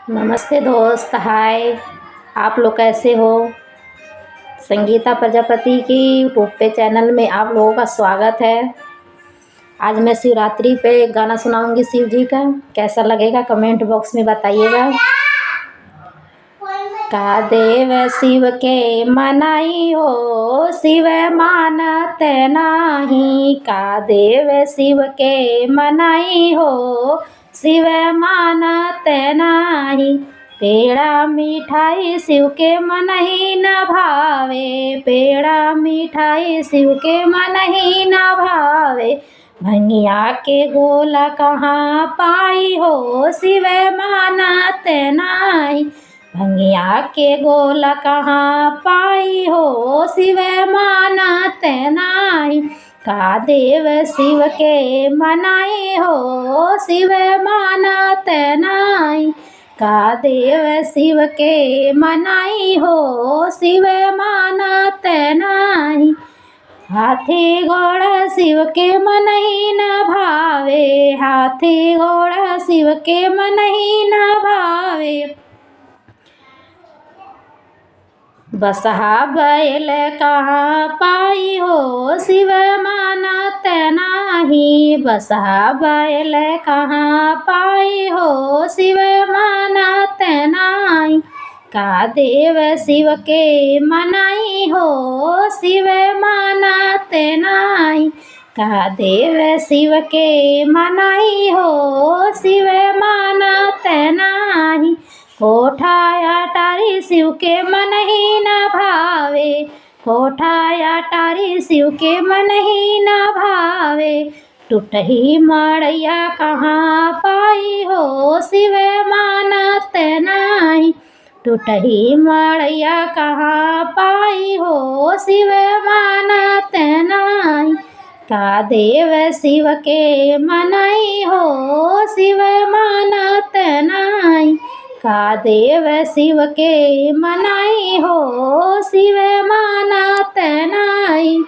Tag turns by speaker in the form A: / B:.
A: नमस्ते दोस्त, हाय। आप लोग कैसे हो? संगीता प्रजापति की यूट्यूब पे चैनल में आप लोगों का स्वागत है। आज मैं शिवरात्रि पे एक गाना सुनाऊंगी शिव जी का। कैसा लगेगा कमेंट बॉक्स में बताइएगा। का देव शिव के मनाई हो, शिव मानत नाही। का देव शिव के मनाई हो, शिव मानत नाही। पेड़ा मिठाई शिव के मनहि न भावे, पेड़ा मिठाई शिव के मनहि न भावे। भंगिया के गोला कहाँ पाई हो, शिव मानत नाही। भंगिया के गोला कहाँ पाई हो, शिव मानत नाही। का देव शिव के मनाई हो, शिव मानत नाही। का देव शिव के मनाई हो, शिव मानत नाही। हाथी घोड़ा शिव के मनहि न भावे, हाथी घोड़ा शिव के मनहि न भावे। बसहा बैल कहाँ पाई हो, शिव मानत नाही। बसहा बैल कहाँ पाई हो, शिव मानत नाही। का देव शिव के मनाई हो, शिव मानत नाही। का देव शिव के मनाई हो, शिव मानत नाही। कोठा अटारी शिव के मनहि न भावे, कोठा अटारी शिव के मनहि न भावे। टूटही मड़ैया कहाँ पाई हो, शिव मानत नाही। टूटही मड़ैया कहाँ पाई हो, शिव मानत नाही। का देव शिव के मनाई हो, शिव मानत नाही। का देव शिव के मनाई हो, शिव मानत नाही।